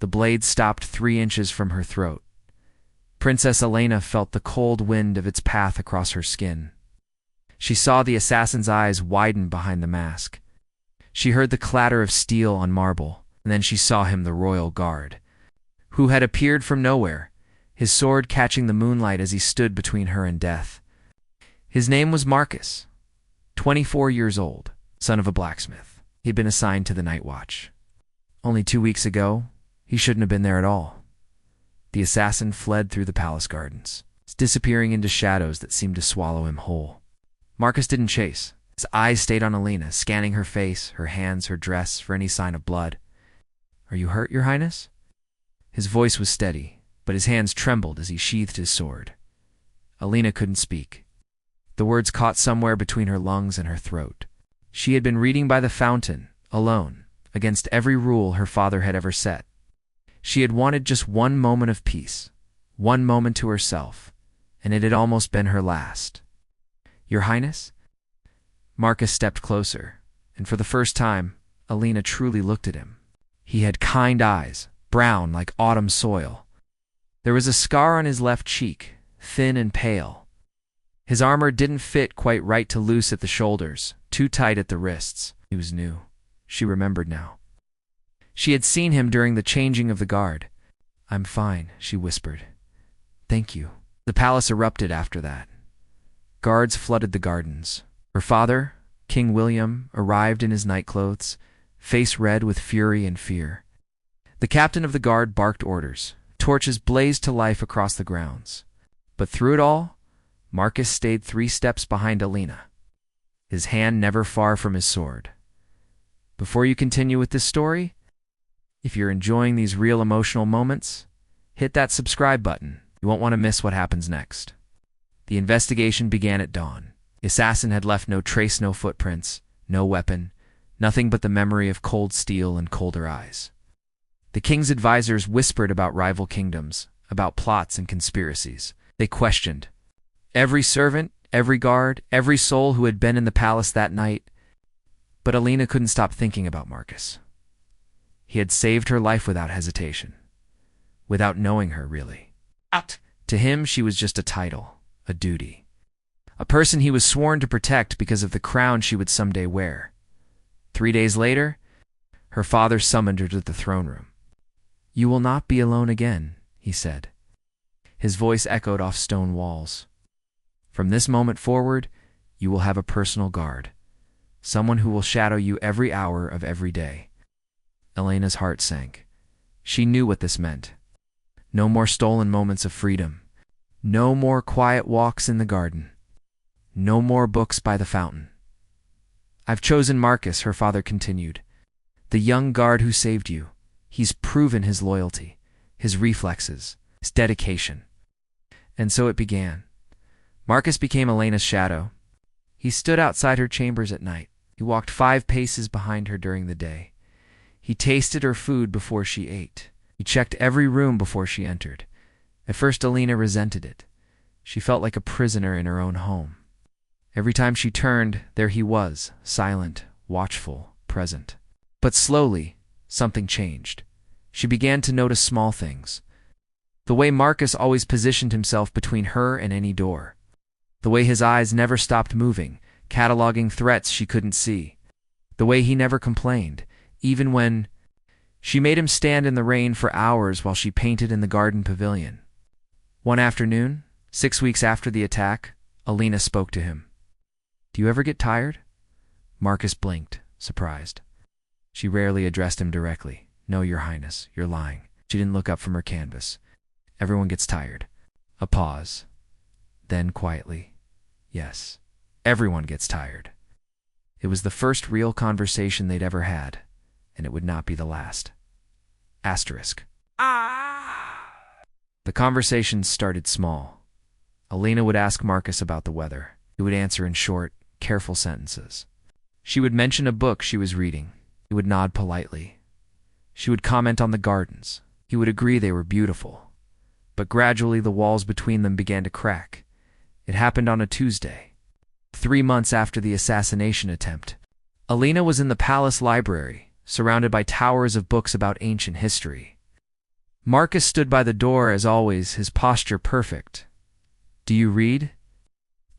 The blade stopped 3 inches from her throat. Princess Elena felt the cold wind of its path across her skin. She saw the assassin's eyes widen behind the mask. She heard the clatter of steel on marble, and then she saw him, the royal guard, who had appeared from nowhere, his sword catching the moonlight as he stood between her and death. His name was Marcus, 24 years old, son of a blacksmith. He'd been assigned to the night watch. Only 2 weeks ago, he shouldn't have been there at all. The assassin fled through the palace gardens, disappearing into shadows that seemed to swallow him whole. Marcus didn't chase. His eyes stayed on Elena, scanning her face, her hands, her dress for any sign of blood. "Are you hurt, Your Highness?" His voice was steady, but his hands trembled as he sheathed his sword. Elena couldn't speak. The words caught somewhere between her lungs and her throat. She had been reading by the fountain, alone, against every rule her father had ever set. She had wanted just one moment of peace, one moment to herself, and it had almost been her last. "Your Highness?" Marcus stepped closer, and for the first time, Elena truly looked at him. He had kind eyes, brown like autumn soil. There was a scar on his left cheek, thin and pale. His armor didn't fit quite right, too loose at the shoulders, too tight at the wrists. He was new. She remembered now. She had seen him during the changing of the guard. "I'm fine," she whispered. "Thank you." The palace erupted after that. Guards flooded the gardens. Her father, King William, arrived in his nightclothes, face red with fury and fear. The captain of the guard barked orders. Torches blazed to life across the grounds. But through it all, Marcus stayed 3 steps behind Elena, his hand never far from his sword. Before you continue with this story, if you're enjoying these real emotional moments, hit that subscribe button. You won't want to miss what happens next. The investigation began at dawn. The assassin had left no trace, no footprints, no weapon, nothing but the memory of cold steel and colder eyes. The king's advisors whispered about rival kingdoms, about plots and conspiracies. They questioned every servant, every guard, every soul who had been in the palace that night. But Elena couldn't stop thinking about Marcus. He had saved her life without hesitation, without knowing her, really. To him, she was just a title, a duty, a person he was sworn to protect because of the crown she would someday wear. 3 days later, her father summoned her to the throne room. "You will not be alone again," he said. His voice echoed off stone walls. "From this moment forward, you will have a personal guard, someone who will shadow you every hour of every day." Elena's heart sank. She knew what this meant. No more stolen moments of freedom. No more quiet walks in the garden. No more books by the fountain. "I've chosen Marcus," her father continued. "The young guard who saved you. He's proven his loyalty, his reflexes, his dedication." And so it began. Marcus became Elena's shadow. He stood outside her chambers at night. He walked 5 paces behind her during the day. He tasted her food before she ate. He checked every room before she entered. At first, Elena resented it. She felt like a prisoner in her own home. Every time she turned, there he was, silent, watchful, present. But slowly, something changed. She began to notice small things. The way Marcus always positioned himself between her and any door. The way his eyes never stopped moving, cataloging threats she couldn't see. The way he never complained, even when she made him stand in the rain for hours while she painted in the garden pavilion. One afternoon, 6 weeks after the attack, Elena spoke to him. "Do you ever get tired?" Marcus blinked, surprised. She rarely addressed him directly. "No, Your Highness, you're lying." She didn't look up from her canvas. "Everyone gets tired." A pause. Then quietly, "Yes, everyone gets tired." It was the first real conversation they'd ever had, and it would not be the last. Asterisk. The conversation started small. Elena would ask Marcus about the weather. He would answer in short, careful sentences. She would mention a book she was reading. He would nod politely. She would comment on the gardens. He would agree they were beautiful. But gradually the walls between them began to crack. It happened on a Tuesday, 3 months after the assassination attempt. Elena was in the palace library, surrounded by towers of books about ancient history. Marcus stood by the door as always, his posture perfect. "Do you read?"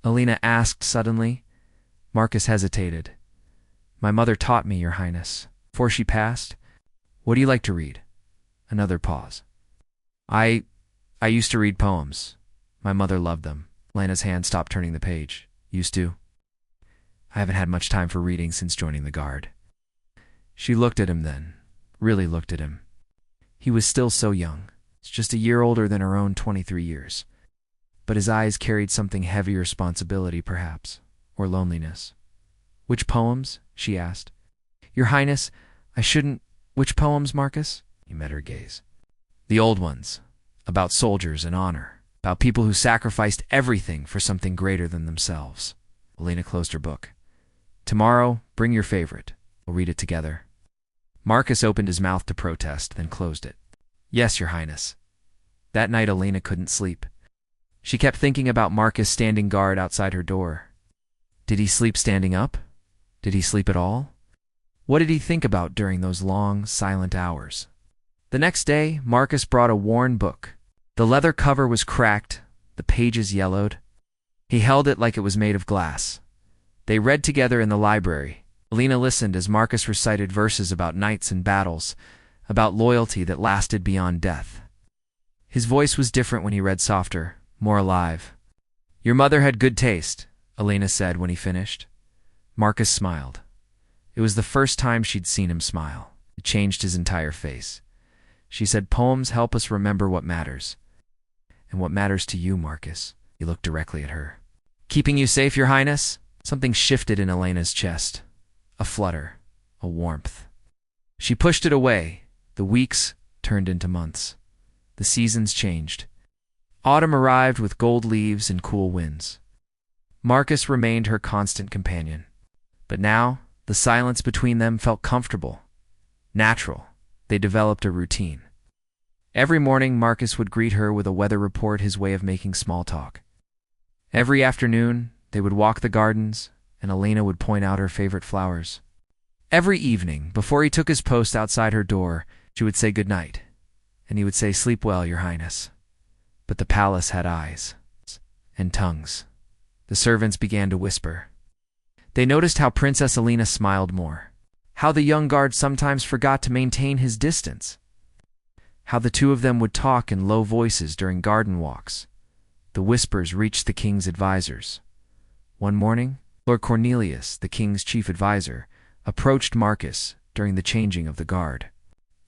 Alina asked suddenly. Marcus hesitated. "My mother taught me, Your Highness. Before she passed." "What do you like to read?" Another pause. I used to read poems. My mother loved them." Alina's hand stopped turning the page. "Used to?" "I haven't had much time for reading since joining the guard." She looked at him then, really looked at him. He was still so young, just a year older than her own 23 years. But his eyes carried something heavy, responsibility perhaps, or loneliness. "Which poems?" she asked. "Your Highness, I shouldn't—" "Which poems, Marcus?" He met her gaze. "The old ones, about soldiers and honor, about people who sacrificed everything for something greater than themselves." Alina closed her book. "Tomorrow, bring your favorite. We'll read it together." Marcus opened his mouth to protest, then closed it. "Yes, Your Highness." That night Alina couldn't sleep. She kept thinking about Marcus standing guard outside her door. Did he sleep standing up? Did he sleep at all? What did he think about during those long, silent hours? The next day, Marcus brought a worn book. The leather cover was cracked, the pages yellowed. He held it like it was made of glass. They read together in the library. Alina listened as Marcus recited verses about knights and battles, about loyalty that lasted beyond death. His voice was different when he read, softer, more alive. "Your mother had good taste," Alina said when he finished. Marcus smiled. It was the first time she'd seen him smile. It changed his entire face. She said, "Poems help us remember what matters." "And what matters to you, Marcus?" He looked directly at her. "Keeping you safe, Your Highness." Something shifted in Alina's chest. A flutter, a warmth. She pushed it away. The weeks turned into months. The seasons changed. Autumn arrived with gold leaves and cool winds. Marcus remained her constant companion. But now, the silence between them felt comfortable, natural. They developed a routine. Every morning, Marcus would greet her with a weather report, his way of making small talk. Every afternoon, they would walk the gardens, and Alina would point out her favorite flowers. Every evening, before he took his post outside her door, she would say good night, and he would say, "Sleep well, Your Highness." But the palace had eyes and tongues. The servants began to whisper. They noticed how Princess Alina smiled more, how the young guard sometimes forgot to maintain his distance, how the two of them would talk in low voices during garden walks. The whispers reached the king's advisors. One morning, Lord Cornelius, the king's chief advisor, approached Marcus during the changing of the guard.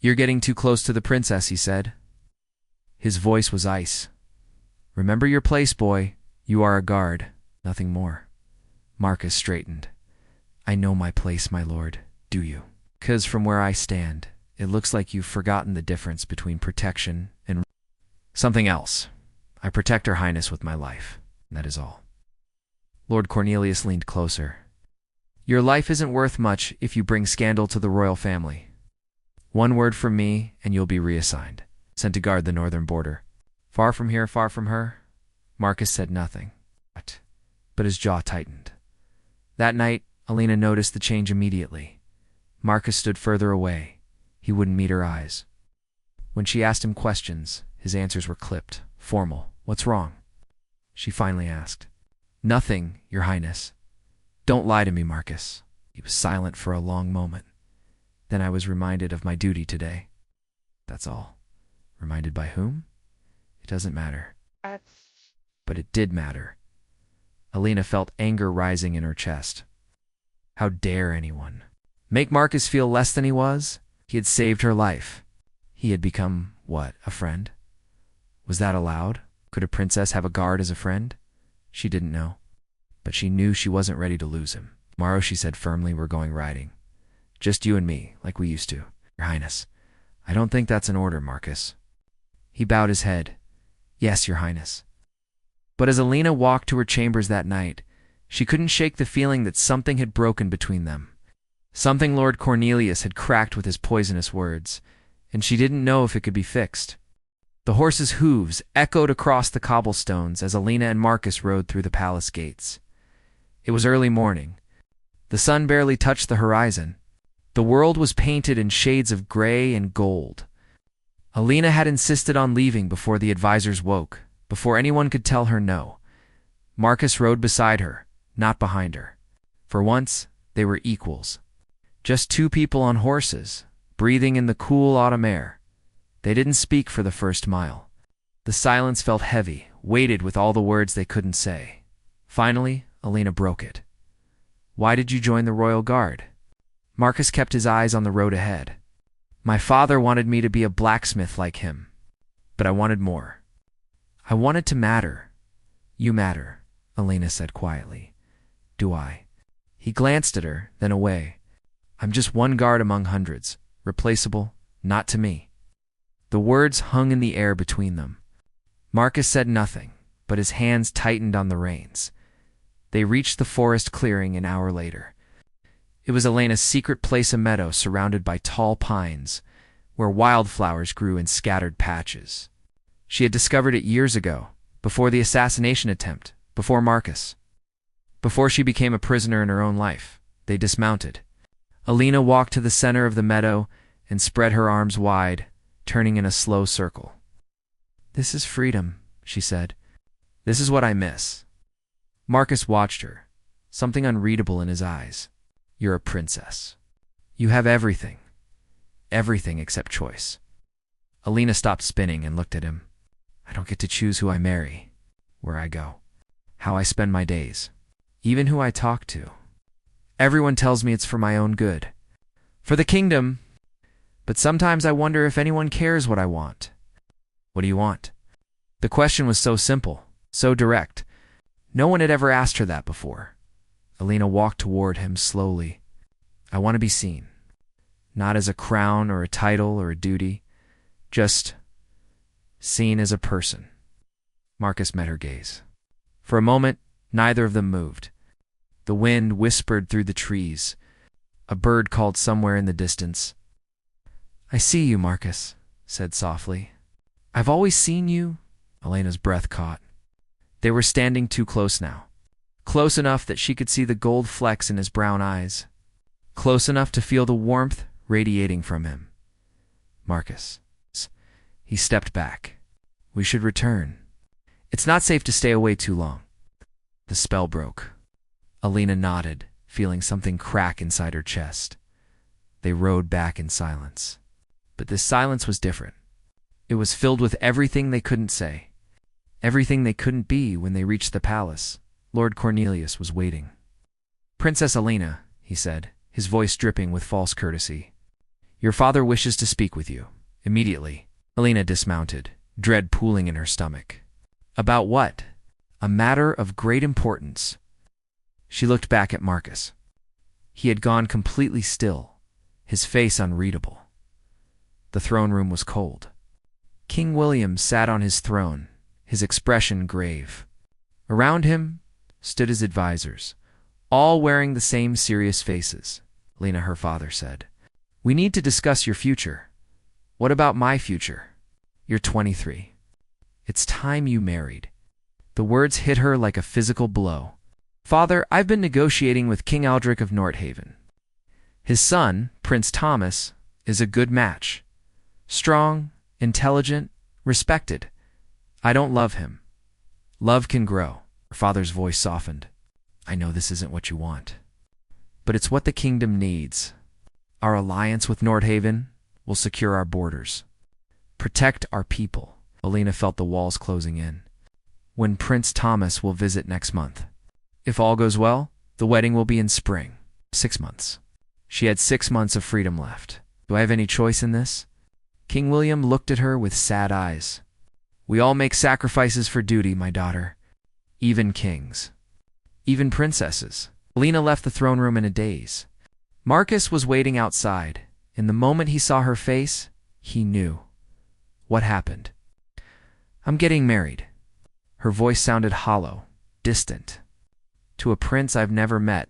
"You're getting too close to the princess," he said. His voice was ice. "Remember your place, boy. You are a guard, nothing more." Marcus straightened. "I know my place, my lord. Do you? 'Cause from where I stand, it looks like you've forgotten the difference between protection and something else. I protect Her Highness with my life. That is all." Lord Cornelius leaned closer. "Your life isn't worth much if you bring scandal to the royal family. One word from me, and you'll be reassigned, sent to guard the northern border. Far from here, far from her." Marcus said nothing, but his jaw tightened. That night, Alina noticed the change immediately. Marcus stood further away. He wouldn't meet her eyes. When she asked him questions, his answers were clipped, formal. "What's wrong?" she finally asked. "Nothing, Your Highness." "Don't lie to me, Marcus." He was silent for a long moment. "Then I was reminded of my duty today. That's all." "Reminded by whom?" "It doesn't matter." But it did matter. Alina felt anger rising in her chest. How dare anyone make Marcus feel less than he was? He had saved her life. He had become, what, a friend? Was that allowed? Could a princess have a guard as a friend? She didn't know. But she knew she wasn't ready to lose him. "Tomorrow," she said firmly, "we're going riding. Just you and me, like we used to." "Your Highness." "I don't think that's an order, Marcus." He bowed his head. "Yes, Your Highness." But as Alina walked to her chambers that night, she couldn't shake the feeling that something had broken between them. Something Lord Cornelius had cracked with his poisonous words, and she didn't know if it could be fixed. The horses' hooves echoed across the cobblestones as Alina and Marcus rode through the palace gates. It was early morning. The sun barely touched the horizon. The world was painted in shades of gray and gold. Alina had insisted on leaving before the advisors woke, before anyone could tell her no. Marcus rode beside her, not behind her. For once, they were equals. Just two people on horses, breathing in the cool autumn air. They didn't speak for the first mile. The silence felt heavy, weighted with all the words they couldn't say. Finally, Alina broke it. "Why did you join the Royal Guard?" Marcus kept his eyes on the road ahead. "My father wanted me to be a blacksmith like him. But I wanted more. I wanted to matter." "You matter," Alina said quietly. "Do I?" He glanced at her, then away. "I'm just one guard among hundreds, replaceable, not to me." The words hung in the air between them. Marcus said nothing, but his hands tightened on the reins. They reached the forest clearing an hour later. It was Alina's secret place, a meadow surrounded by tall pines, where wildflowers grew in scattered patches. She had discovered it years ago, before the assassination attempt, before Marcus. Before she became a prisoner in her own life, they dismounted. Alina walked to the center of the meadow and spread her arms wide, turning in a slow circle. "This is freedom," she said. "This is what I miss." Marcus watched her, something unreadable in his eyes. "You're a princess. You have everything. Everything except choice." Alina stopped spinning and looked at him. "I don't get to choose who I marry, where I go, how I spend my days, even who I talk to. Everyone tells me it's for my own good, for the kingdom, but sometimes I wonder if anyone cares what I want." "What do you want?" The question was so simple, so direct. No one had ever asked her that before. Alina walked toward him slowly. "I want to be seen. Not as a crown or a title or a duty. Just seen as a person." Marcus met her gaze. For a moment, neither of them moved. The wind whispered through the trees. A bird called somewhere in the distance. "I see you," Marcus said softly. "I've always seen you." Alina's breath caught. They were standing too close now. Close enough that she could see the gold flecks in his brown eyes. Close enough to feel the warmth radiating from him. "Marcus." He stepped back. "We should return. It's not safe to stay away too long." The spell broke. Alina nodded, feeling something crack inside her chest. They rode back in silence. But this silence was different. It was filled with everything they couldn't say. Everything they couldn't be when they reached the palace. Lord Cornelius was waiting. "Princess Alina," he said, his voice dripping with false courtesy. "Your father wishes to speak with you. Immediately." Alina dismounted, dread pooling in her stomach. "About what?" "A matter of great importance." She looked back at Marcus. He had gone completely still, his face unreadable. The throne room was cold. King William sat on his throne, his expression grave. Around him stood his advisors, all wearing the same serious faces. "Lena," her father said, "we need to discuss your future." "What about my future?" "You're 23. It's time you married." The words hit her like a physical blow. "Father, I've been negotiating with King Aldrich of Northaven. His son, Prince Thomas, is a good match. Strong, intelligent, respected. I don't love him. Love can grow." Her father's voice softened. "I know this isn't what you want, but it's what the kingdom needs. Our alliance with Northaven will secure our borders, protect our people." Alina felt the walls closing in. "When Prince Thomas will visit next month. If all goes well, the wedding will be in spring. 6 months. She had 6 months of freedom left. Do I have any choice in this?" King William looked at her with sad eyes. "We all make sacrifices for duty, my daughter. Even kings. Even princesses." Alina left the throne room in a daze. Marcus was waiting outside. In the moment he saw her face, he knew. What happened? "I'm getting married." Her voice sounded hollow, distant. "To a prince I've never met."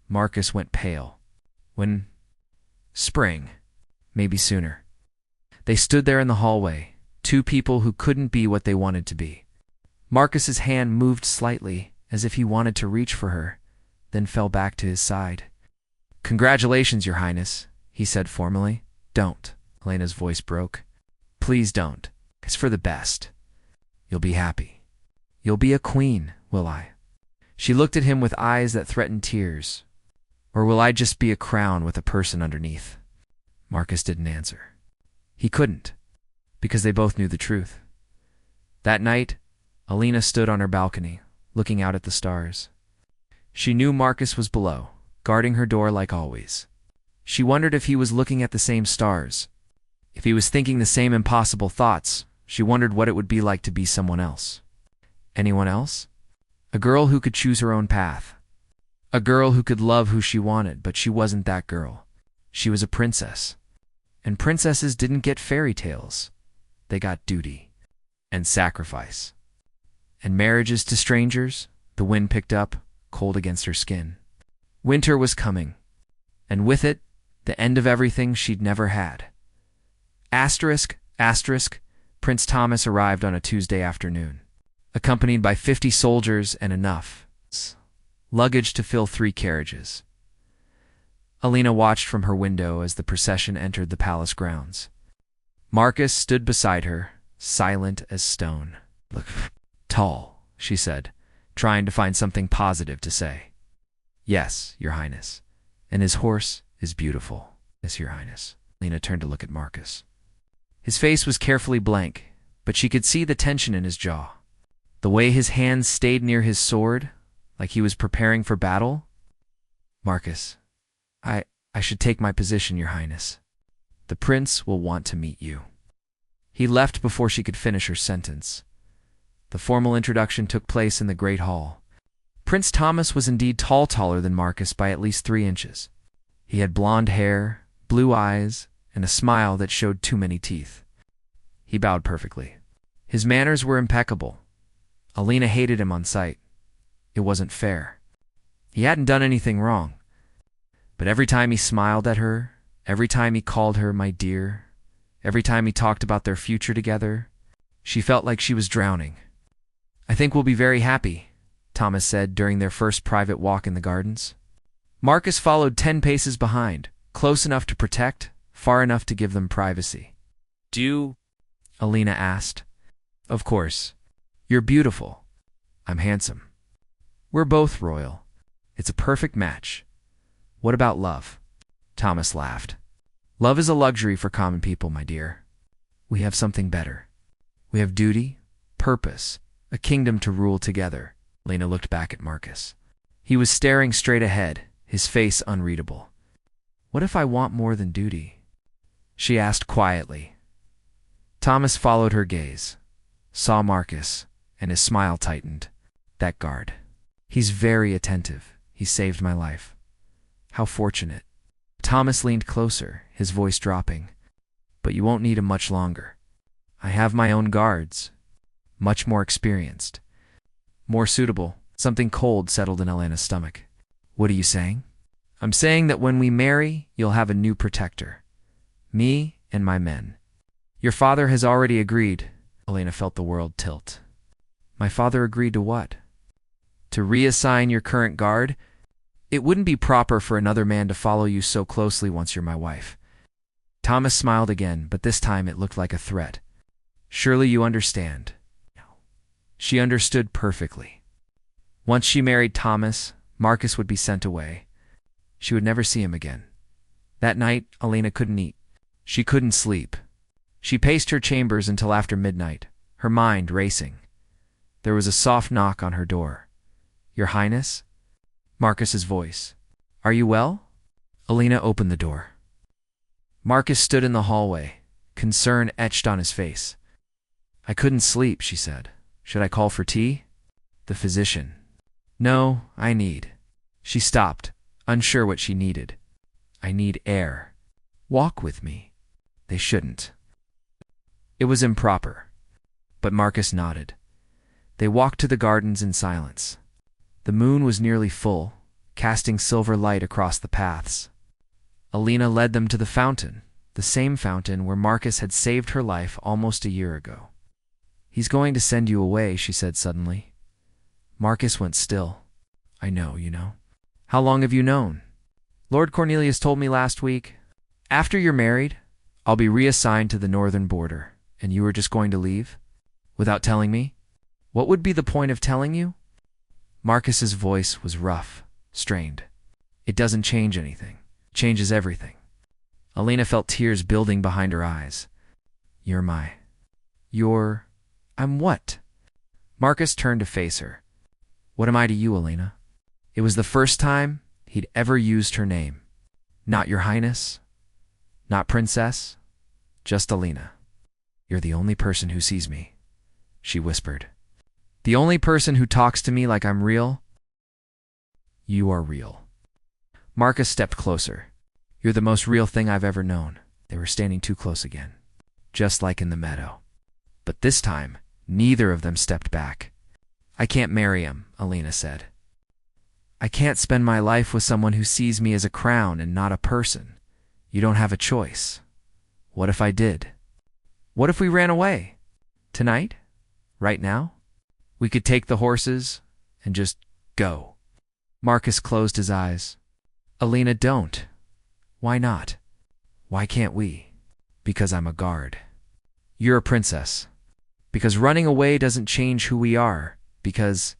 Marcus went pale. "When?" "Spring. Maybe sooner." They stood there in the hallway, two people who couldn't be what they wanted to be. Marcus's hand moved slightly, as if he wanted to reach for her, then fell back to his side. "Congratulations, Your Highness," he said formally. "Don't." Elena's voice broke. Please don't. It's for the best. You'll be happy. You'll be a queen, will I?" She looked at him with eyes that threatened tears. "Or will I just be a crown with a person underneath?" Marcus didn't answer. He couldn't, because they both knew the truth. That night, Alina stood on her balcony, looking out at the stars. She knew Marcus was below, guarding her door like always. She wondered if he was looking at the same stars. If he was thinking the same impossible thoughts, she wondered what it would be like to be someone else. Anyone else? A girl who could choose her own path. A girl who could love who she wanted, but she wasn't that girl. She was a princess. And princesses didn't get fairy tales. They got duty. And sacrifice. And marriages to strangers. The wind picked up, cold against her skin. Winter was coming. And with it, the end of everything she'd never had. Asterisk, asterisk, Prince Thomas arrived on a Tuesday afternoon, accompanied by 50 soldiers and enough luggage to fill 3 carriages. Alina watched from her window as the procession entered the palace grounds. Marcus stood beside her, silent as stone. "Look, tall," she said, trying to find something positive to say. "Yes, Your Highness. And his horse is beautiful, yes, Your Highness." Alina turned to look at Marcus. His face was carefully blank, but she could see the tension in his jaw. The way his hands stayed near his sword, like he was preparing for battle. "Marcus, I should take my position, Your Highness. The prince will want to meet you." He left before she could finish her sentence. The formal introduction took place in the Great Hall. Prince Thomas was indeed taller than Marcus by at least 3 inches. He had blonde hair, blue eyes, and a smile that showed too many teeth. He bowed perfectly. His manners were impeccable. Alina hated him on sight. It wasn't fair. He hadn't done anything wrong. But every time he smiled at her, every time he called her my dear, every time he talked about their future together, she felt like she was drowning. "I think we'll be very happy," Thomas said during their first private walk in the gardens. Marcus followed 10 paces behind, close enough to protect, far enough to give them privacy. "Do you?" Alina asked. "Of course. You're beautiful. I'm handsome. We're both royal. It's a perfect match. What about love?" Thomas laughed. "Love is a luxury for common people, my dear. We have something better. We have duty, purpose, a kingdom to rule together." Alina looked back at Marcus. He was staring straight ahead, his face unreadable. "What if I want more than duty?" she asked quietly. Thomas followed her gaze, saw Marcus, and his smile tightened. "That guard. He's very attentive. He saved my life. How fortunate." Thomas leaned closer, his voice dropping. "But you won't need him much longer. I have my own guards, much more experienced, more suitable." Something cold settled in Alina's stomach. "What are you saying?" "I'm saying that when we marry, you'll have a new protector. Me and my men. Your father has already agreed." Alina felt the world tilt. "My father agreed to what?" "To reassign your current guard. It wouldn't be proper for another man to follow you so closely once you're my wife." Thomas smiled again, but this time it looked like a threat. "Surely you understand." She understood perfectly. Once she married Thomas, Marcus would be sent away. She would never see him again. That night, Alina couldn't eat. She couldn't sleep. She paced her chambers until after midnight, her mind racing. There was a soft knock on her door. "Your Highness?" Marcus's voice. "Are you well?" Alina opened the door. Marcus stood in the hallway, concern etched on his face. "I couldn't sleep," she said. "Should I call for tea?" "The physician." "No, I need." She stopped, unsure what she needed. "I need air. Walk with me." They shouldn't. It was improper. But Marcus nodded. They walked to the gardens in silence. The moon was nearly full, casting silver light across the paths. Alina led them to the fountain, the same fountain where Marcus had saved her life almost a year ago. "He's going to send you away," she said suddenly. Marcus went still. "I know, you know." "How long have you known?" "Lord Cornelius told me last week. After you're married, I'll be reassigned to the northern border. And you were just going to leave? Without telling me? What would be the point of telling you? Marcus's voice was rough, strained. It doesn't change anything. It changes everything. Elena felt tears building behind her eyes. I'm what? Marcus turned to face her. What am I to you, Elena? It was the first time he'd ever used her name. Not Your Highness, not Princess, just Elena. You're the only person who sees me, she whispered. The only person who talks to me like I'm real? You are real. Marcus stepped closer. You're the most real thing I've ever known. They were standing too close again, just like in the meadow. But this time, neither of them stepped back. I can't marry him, Elena said. I can't spend my life with someone who sees me as a crown and not a person. You don't have a choice. What if I did? What if we ran away? Tonight? Right now? We could take the horses and just go. Marcus closed his eyes. Elena, don't. Why not? Why can't we? Because I'm a guard. You're a princess. Because running away doesn't change who we are. Because...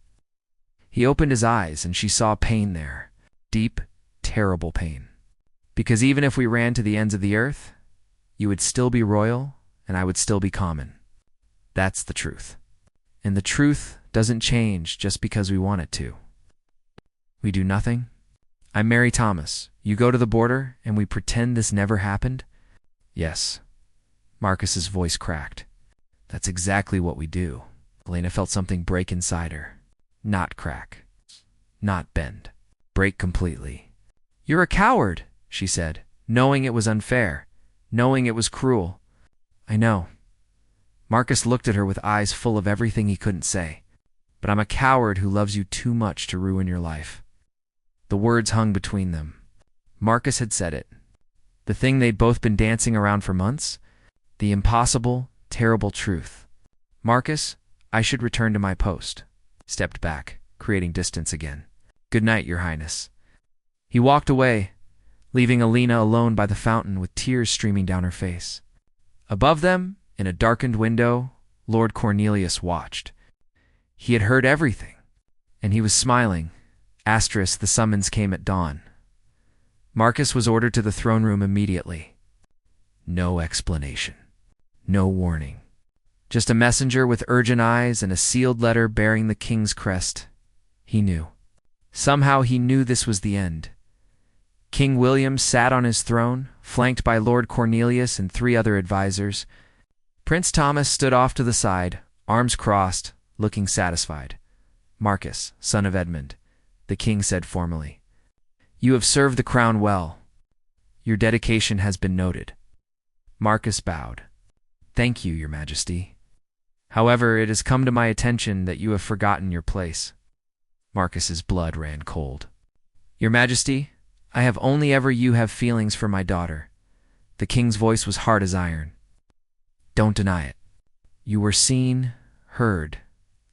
He opened his eyes and she saw pain there. Deep, terrible pain. Because even if we ran to the ends of the earth, you would still be royal and I would still be common. That's the truth. And the truth doesn't change just because we want it to. We do nothing. I marry Thomas. You go to the border and we pretend this never happened? Yes. Marcus's voice cracked. That's exactly what we do. Elena felt something break inside her. Not crack. Not bend. Break completely. You're a coward, she said, knowing it was unfair, knowing it was cruel. I know. Marcus looked at her with eyes full of everything he couldn't say. But I'm a coward who loves you too much to ruin your life. The words hung between them. Marcus had said it. The thing they'd both been dancing around for months. The impossible, terrible truth. Marcus, I should return to my post. Stepped back, creating distance again. Good night, Your Highness. He walked away, leaving Elena alone by the fountain with tears streaming down her face. Above them, in a darkened window, Lord Cornelius watched. He had heard everything, and he was smiling. Asterisk, the summons came at dawn. Marcus was ordered to the throne room immediately. No explanation. No warning. Just a messenger with urgent eyes and a sealed letter bearing the king's crest. He knew. Somehow he knew this was the end. King William sat on his throne, flanked by Lord Cornelius and 3 other advisors. Prince Thomas stood off to the side, arms crossed, looking satisfied. Marcus, son of Edmund, the king said formally. You have served the crown well. Your dedication has been noted. Marcus bowed. Thank you, Your Majesty. However, it has come to my attention that you have forgotten your place. Marcus's blood ran cold. Your Majesty, I have only ever you have feelings for my daughter. The king's voice was hard as iron. Don't deny it. You were seen, heard,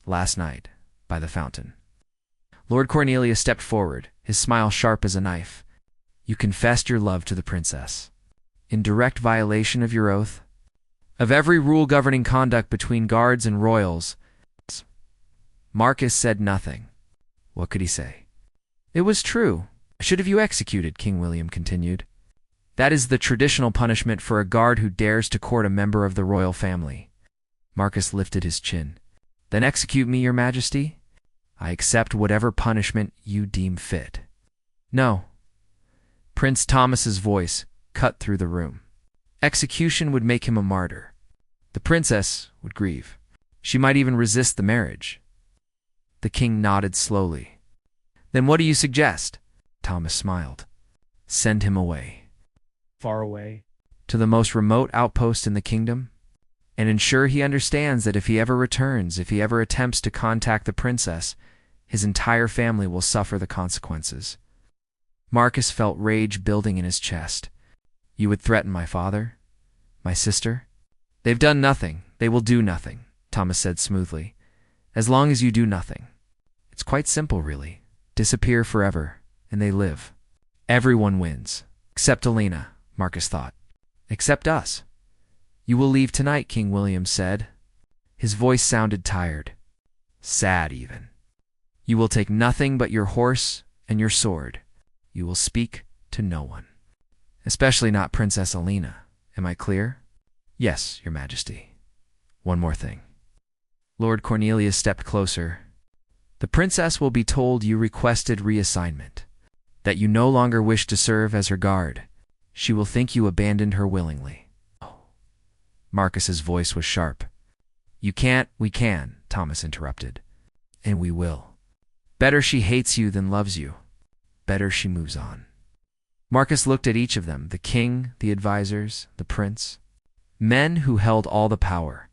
last night, by the fountain. Lord Cornelius stepped forward, his smile sharp as a knife. You confessed your love to the princess. In direct violation of your oath, of every rule governing conduct between guards and royals. Marcus said nothing. What could he say? It was true. Should have you executed, King William continued. That is the traditional punishment for a guard who dares to court a member of the royal family. Marcus lifted his chin. Then execute me, Your Majesty. I accept whatever punishment you deem fit. No. Prince Thomas's voice cut through the room. Execution would make him a martyr. The princess would grieve. She might even resist the marriage. The king nodded slowly. Then what do you suggest? Thomas smiled. Send him away. Far away? To the most remote outpost in the kingdom, and ensure he understands that if he ever returns, if he ever attempts to contact the princess, his entire family will suffer the consequences. Marcus felt rage building in his chest. You would threaten my father? My sister? They've done nothing. They will do nothing, Thomas said smoothly. As long as you do nothing. It's quite simple, really. Disappear forever, and they live. Everyone wins. Except Elena, Marcus thought. Except us. You will leave tonight, King William said. His voice sounded tired, sad even. You will take nothing but your horse and your sword. You will speak to no one, especially not Princess Alina. Am I clear? Yes, Your Majesty. One more thing. Lord Cornelius stepped closer. The princess will be told you requested reassignment, that you no longer wish to serve as her guard. She will think you abandoned her willingly. Marcus's voice was sharp. You can't, we can, Thomas interrupted. And we will. Better she hates you than loves you. Better she moves on. Marcus looked at each of them, the king, the advisors, the prince. Men who held all the power.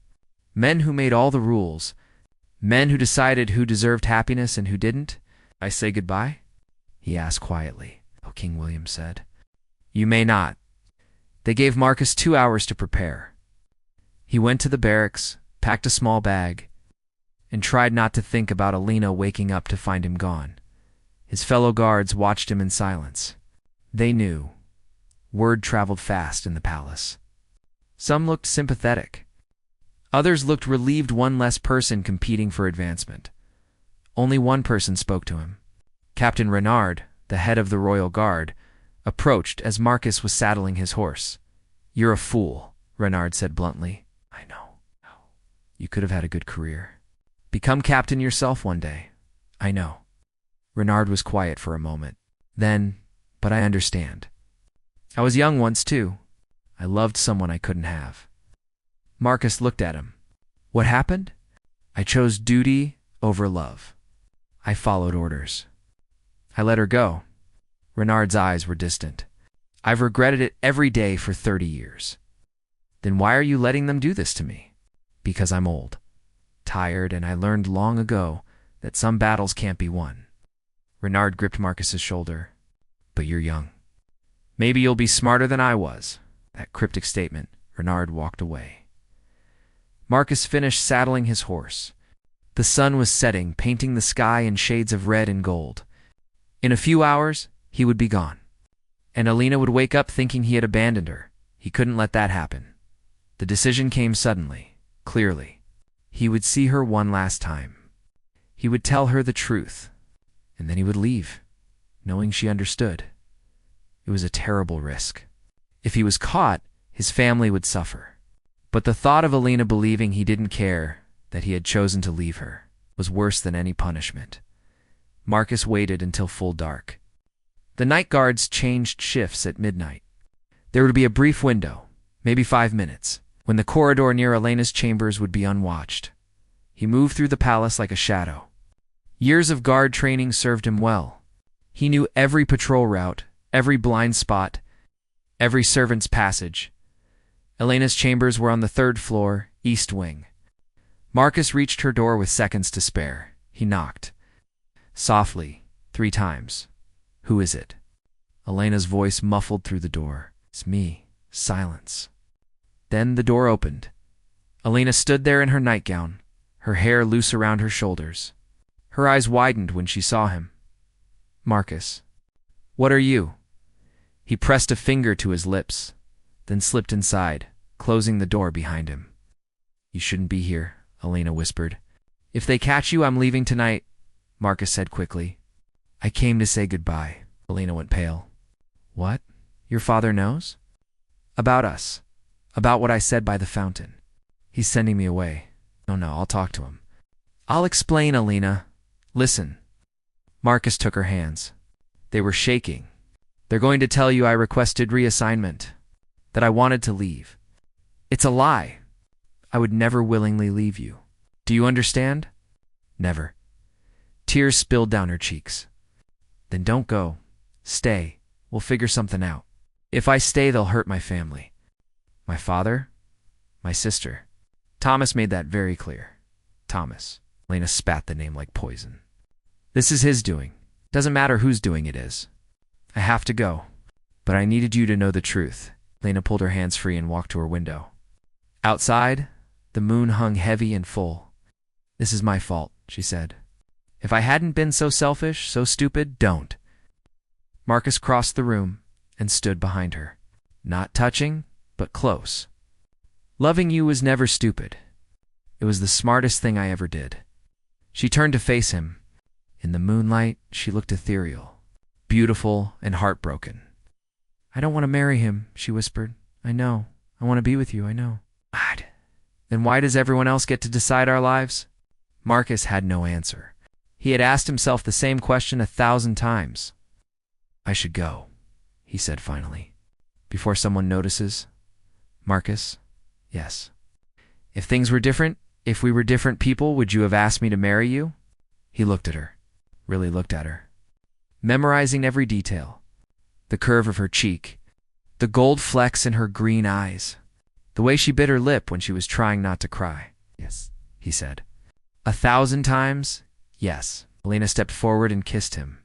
Men who made all the rules. Men who decided who deserved happiness and who didn't. I say goodbye? He asked quietly. Oh, King William said. You may not. They gave Marcus 2 hours to prepare. He went to the barracks, packed a small bag, and tried not to think about Alina waking up to find him gone. His fellow guards watched him in silence. They knew. Word traveled fast in the palace. Some looked sympathetic. Others looked relieved, one less person competing for advancement. Only one person spoke to him. Captain Renard, the head of the royal guard, approached as Marcus was saddling his horse. You're a fool, Renard said bluntly. I know. You could have had a good career. Become captain yourself one day. I know. Renard was quiet for a moment. Then, but I understand. I was young once too. I loved someone I couldn't have. Marcus looked at him. What happened? I chose duty over love. I followed orders. I let her go. Renard's eyes were distant. I've regretted it every day for 30 years. Then why are you letting them do this to me? Because I'm old, tired, and I learned long ago that some battles can't be won. Renard gripped Marcus's shoulder. But you're young. Maybe you'll be smarter than I was. That cryptic statement. Renard walked away. Marcus finished saddling his horse. The sun was setting, painting the sky in shades of red and gold. In a few hours, he would be gone. And Alina would wake up thinking he had abandoned her. He couldn't let that happen. The decision came suddenly, clearly. He would see her one last time. He would tell her the truth, and then he would leave, knowing she understood. It was a terrible risk. If he was caught, his family would suffer. But the thought of Alina believing he didn't care, that he had chosen to leave her, was worse than any punishment. Marcus waited until full dark. The night guards changed shifts at midnight. There would be a brief window, maybe 5 minutes, when the corridor near Alina's chambers would be unwatched. He moved through the palace like a shadow. Years of guard training served him well. He knew every patrol route, every blind spot, every servant's passage. Alina's chambers were on the 3rd floor, east wing. Marcus reached her door with seconds to spare. He knocked. Softly, 3 times. Who is it? Alina's voice muffled through the door. It's me. Silence. Then the door opened. Alina stood there in her nightgown, her hair loose around her shoulders. Her eyes widened when she saw him. Marcus. What are you? He pressed a finger to his lips, then slipped inside, closing the door behind him. You shouldn't be here, Alina whispered. If they catch you, I'm leaving tonight, Marcus said quickly. I came to say goodbye. Alina went pale. What? Your father knows? About us. About what I said by the fountain. He's sending me away. No, I'll talk to him. I'll explain, Alina. Listen. Marcus took her hands. They were shaking. They're going to tell you I requested reassignment, that I wanted to leave. It's a lie. I would never willingly leave you. Do you understand? Never. Tears spilled down her cheeks. Then don't go. Stay. We'll figure something out. If I stay, they'll hurt my family. My father? My sister. Thomas made that very clear. Thomas. Lena spat the name like poison. This is his doing. Doesn't matter whose doing it is. I have to go. But I needed you to know the truth. Lena pulled her hands free and walked to her window. Outside, the moon hung heavy and full. This is my fault, she said. If I hadn't been so selfish, so stupid, don't. Marcus crossed the room and stood behind her. Not touching, but close. Loving you was never stupid. It was the smartest thing I ever did. She turned to face him. In the moonlight, she looked ethereal, beautiful and heartbroken. I don't want to marry him, she whispered. I know. I want to be with you, I know. God. Then why does everyone else get to decide our lives? Marcus had no answer. He had asked himself the same question 1,000 times. I should go, he said finally. Before someone notices. Marcus, yes. If things were different, if we were different people, would you have asked me to marry you? He looked at her, really looked at her, memorizing every detail. The curve of her cheek, the gold flecks in her green eyes, the way she bit her lip when she was trying not to cry. Yes, he said. 1,000 times, yes. Elena stepped forward and kissed him.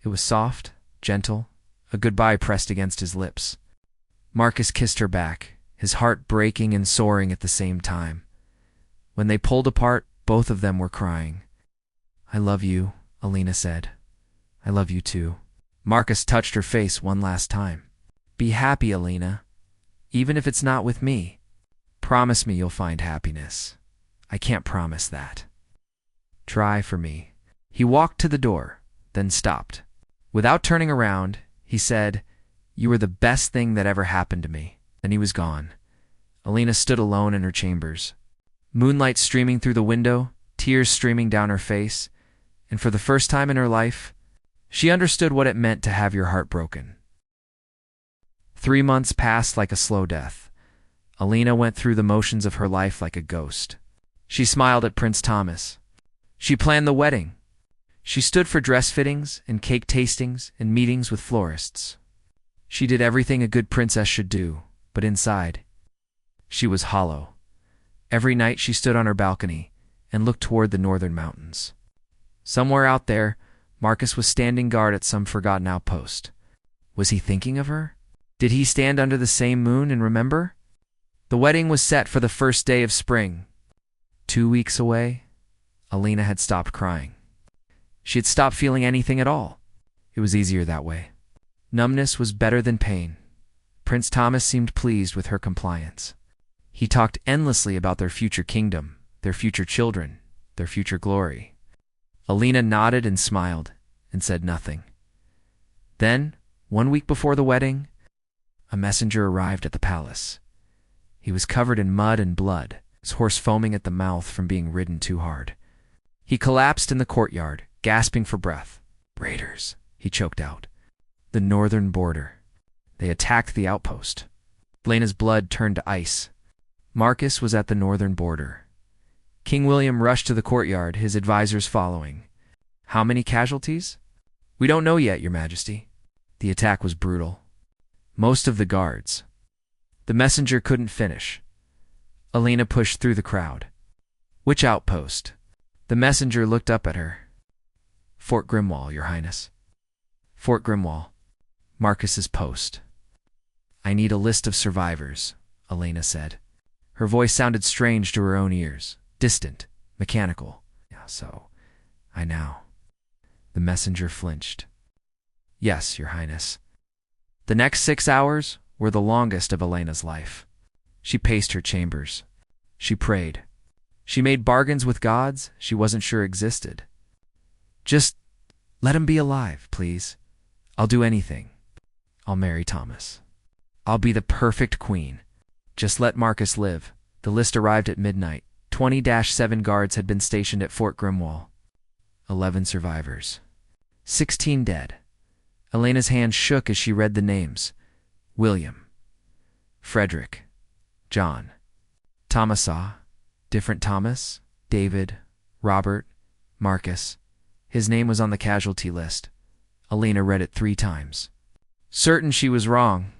It was soft, gentle, a goodbye pressed against his lips. Marcus kissed her back, his heart breaking and soaring at the same time. When they pulled apart, both of them were crying. I love you, Elena said. I love you too. Marcus touched her face one last time. Be happy, Elena, even if it's not with me. Promise me you'll find happiness. I can't promise that. Try for me. He walked to the door, then stopped. Without turning around, he said, You were the best thing that ever happened to me. Then he was gone. Elena stood alone in her chambers. Moonlight streaming through the window, tears streaming down her face, and for the first time in her life, she understood what it meant to have your heart broken. 3 months passed like a slow death. Elena went through the motions of her life like a ghost. She smiled at Prince Thomas. She planned the wedding. She stood for dress fittings and cake tastings and meetings with florists. She did everything a good princess should do, but inside, she was hollow. Every night she stood on her balcony and looked toward the northern mountains. Somewhere out there, Marcus was standing guard at some forgotten outpost. Was he thinking of her? Did he stand under the same moon and remember? The wedding was set for the first day of spring. 2 weeks away, Elena had stopped crying. She had stopped feeling anything at all. It was easier that way. Numbness was better than pain. Prince Thomas seemed pleased with her compliance. He talked endlessly about their future kingdom, their future children, their future glory. Elena nodded and smiled and said nothing. Then, 1 week before the wedding, a messenger arrived at the palace. He was covered in mud and blood, his horse foaming at the mouth from being ridden too hard. He collapsed in the courtyard, gasping for breath. Raiders, he choked out. The northern border. They attacked the outpost. Elena's blood turned to ice. Marcus was at the northern border. King William rushed to the courtyard, his advisors following. How many casualties? We don't know yet, Your Majesty. The attack was brutal. Most of the guards. The messenger couldn't finish. Elena pushed through the crowd. Which outpost? The messenger looked up at her. Fort Grimwall, Your Highness. Fort Grimwall. Marcus's post. I need a list of survivors, Elena said. Her voice sounded strange to her own ears, distant, mechanical. I know. The messenger flinched. Yes, Your Highness. The next 6 hours were the longest of Elena's life. She paced her chambers. She prayed. She made bargains with gods she wasn't sure existed. Just let him be alive, please. I'll do anything. I'll marry Thomas. I'll be the perfect queen. Just let Marcus live. The list arrived at midnight. 20-7 guards had been stationed at Fort Grimwall. 11 survivors. 16 dead. Elena's hand shook as she read the names. William. Frederick. John. Thomasaw. Different Thomas. David. Robert. Marcus. His name was on the casualty list. Elena read it 3 times. Certain she was wrong,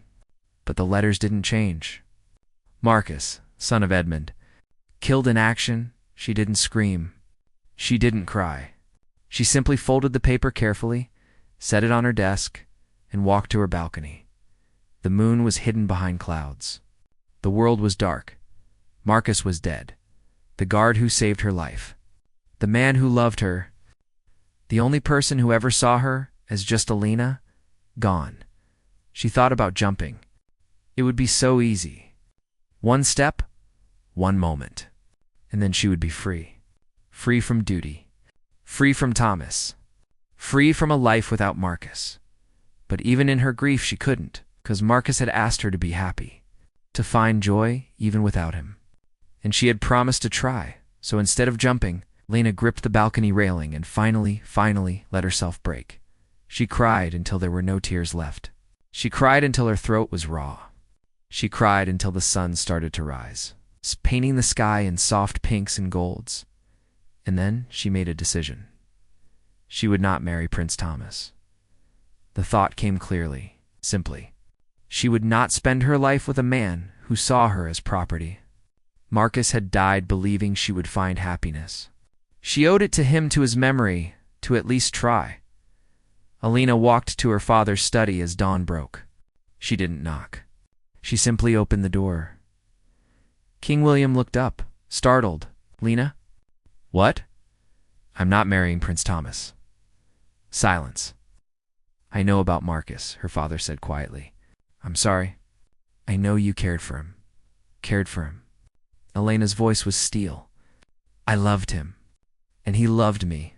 but the letters didn't change. Marcus, son of Edmund. Killed in action, she didn't scream. She didn't cry. She simply folded the paper carefully, set it on her desk, and walked to her balcony. The moon was hidden behind clouds. The world was dark. Marcus was dead. The guard who saved her life. The man who loved her. The only person who ever saw her as just Elena, gone. She thought about jumping. It would be so easy. 1 step, One moment. And then she would be free. Free from duty. Free from Thomas. Free from a life without Marcus. But even in her grief she couldn't, because Marcus had asked her to be happy, to find joy even without him. And she had promised to try, so instead of jumping, Lena gripped the balcony railing and finally let herself break. She cried until there were no tears left. She cried until her throat was raw. She cried until the sun started to rise, painting the sky in soft pinks and golds. And then she made a decision. She would not marry Prince Thomas. The thought came clearly, simply. She would not spend her life with a man who saw her as property. Marcus had died believing she would find happiness. She owed it to him, to his memory, to at least try. Alina walked to her father's study as dawn broke. She didn't knock. She simply opened the door. King William looked up, startled. "Lena?" "What?" "I'm not marrying Prince Thomas." Silence. "I know about Marcus," her father said quietly. "I'm sorry. I know you cared for him. Cared for him." Elena's voice was steel. "I loved him. And he loved me.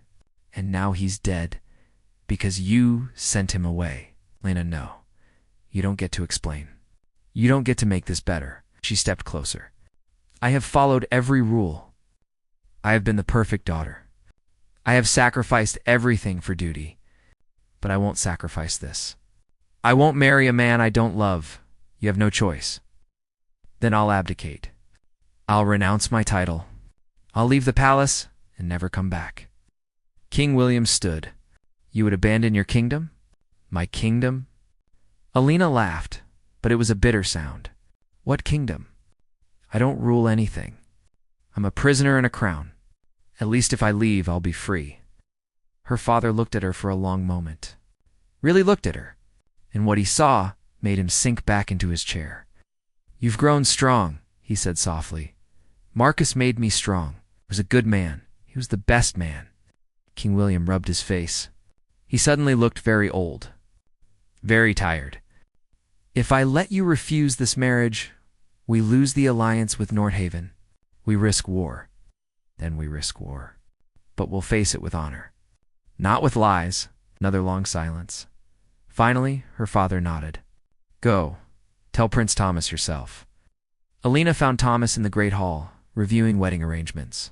And now he's dead. Because you sent him away." "Lena, no. You don't get to explain. You don't get to make this better." She stepped closer. "I have followed every rule. I have been the perfect daughter. I have sacrificed everything for duty. But I won't sacrifice this. I won't marry a man I don't love. You have no choice. Then I'll abdicate. I'll renounce my title. I'll leave the palace and never come back." King William stood. "You would abandon your kingdom? My kingdom?" Alina laughed, but it was a bitter sound. "What kingdom? I don't rule anything. I'm a prisoner in a crown. At least if I leave, I'll be free." Her father looked at her for a long moment. Really looked at her, and what he saw made him sink back into his chair. "You've grown strong," he said softly. "Marcus made me strong. He was a good man. He was the best man." King William rubbed his face. He suddenly looked very old, very tired. "If I let you refuse this marriage, we lose the alliance with Nordhaven. We risk war. Then we risk war. But we'll face it with honor. Not with lies." Another long silence. Finally, her father nodded. "Go. Tell Prince Thomas yourself." Alina found Thomas in the Great Hall, reviewing wedding arrangements.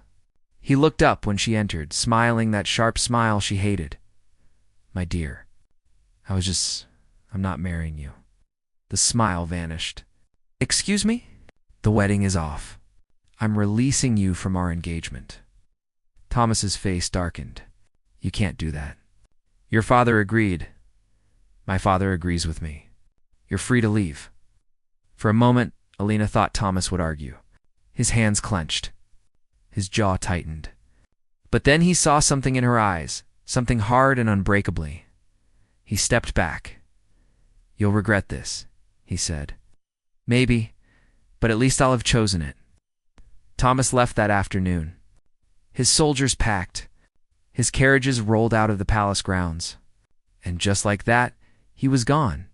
He looked up when she entered, smiling that sharp smile she hated. "My dear, I'm not marrying you." The smile vanished. "Excuse me?" "The wedding is off. I'm releasing you from our engagement." Thomas's face darkened. "You can't do that." "Your father agreed. My father agrees with me. You're free to leave." For a moment, Alina thought Thomas would argue. His hands clenched. His jaw tightened. But then he saw something in her eyes, something hard and unbreakably. He stepped back. "You'll regret this," he said. "Maybe, but at least I'll have chosen it." Thomas left that afternoon. His soldiers packed. His carriages rolled out of the palace grounds. And just like that, he was gone.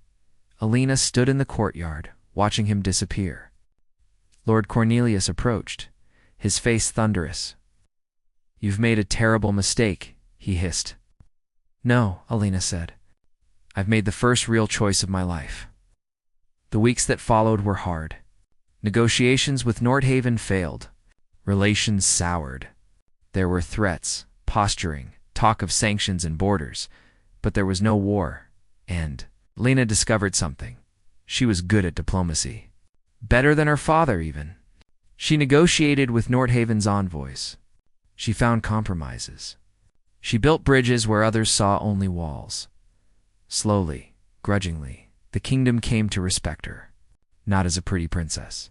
Alina stood in the courtyard, watching him disappear. Lord Cornelius approached, his face thunderous. "You've made a terrible mistake," he hissed. "No," Alina said. "I've made the first real choice of my life." The weeks that followed were hard. Negotiations with Nordhaven failed. Relations soured. There were threats, posturing, talk of sanctions and borders, but there was no war. And Lena discovered something. She was good at diplomacy. Better than her father, even. She negotiated with Nordhaven's envoys. She found compromises. She built bridges where others saw only walls. Slowly, grudgingly, the kingdom came to respect her. Not as a pretty princess.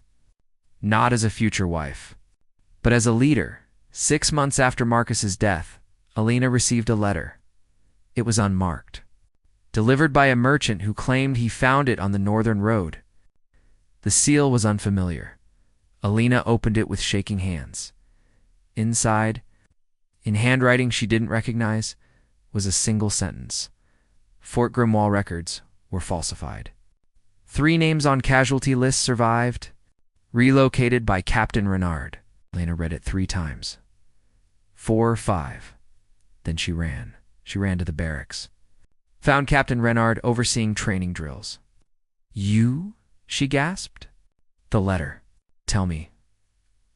Not as a future wife. But as a leader. 6 months after Marcus's death, Alina received a letter. It was unmarked. Delivered by a merchant who claimed he found it on the northern road. The seal was unfamiliar. Alina opened it with shaking hands. Inside, in handwriting she didn't recognize, was a single sentence. Fort Grimoire records were falsified. 3 names on casualty lists survived. Relocated by Captain Renard. Lena read it 3 times. 4, 5. Then she ran. She ran to the barracks. Found Captain Renard overseeing training drills. "You?" she gasped. "The letter. Tell me."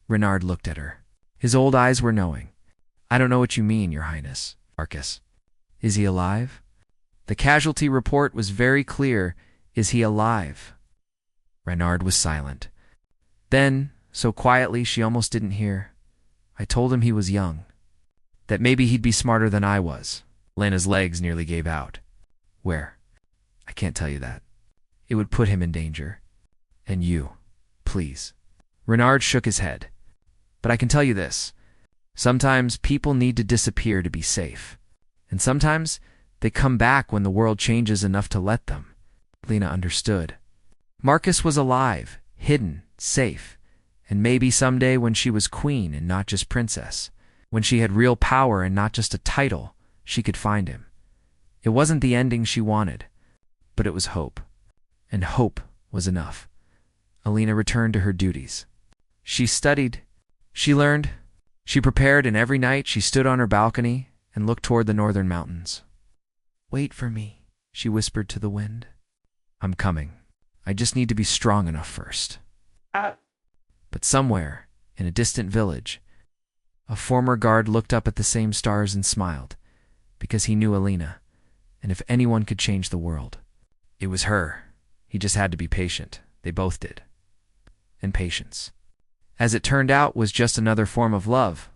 Renard looked at her. His old eyes were knowing. "I don't know what you mean, Your Highness." "Marcus. Is he alive?" "The casualty report was very clear. Is he alive?" Renard was silent. Then, so quietly she almost didn't hear, "I told him he was young. That maybe he'd be smarter than I was." Lena's legs nearly gave out. "Where?" "I can't tell you that. It would put him in danger. And you, please." Renard shook his head. "But I can tell you this. Sometimes people need to disappear to be safe. And sometimes they come back when the world changes enough to let them." Lena understood. Marcus was alive, hidden, safe. And maybe someday when she was queen and not just princess, when she had real power and not just a title, she could find him. It wasn't the ending she wanted, but it was hope. And hope was enough. Alina returned to her duties. She studied. She learned. She prepared, and every night she stood on her balcony and looked toward the northern mountains. "Wait for me," she whispered to the wind. "I'm coming. I just need to be strong enough first." But somewhere, in a distant village, a former guard looked up at the same stars and smiled, because he knew Alina, and if anyone could change the world, it was her. He just had to be patient. They both did. And patience, as it turned out, was just another form of love,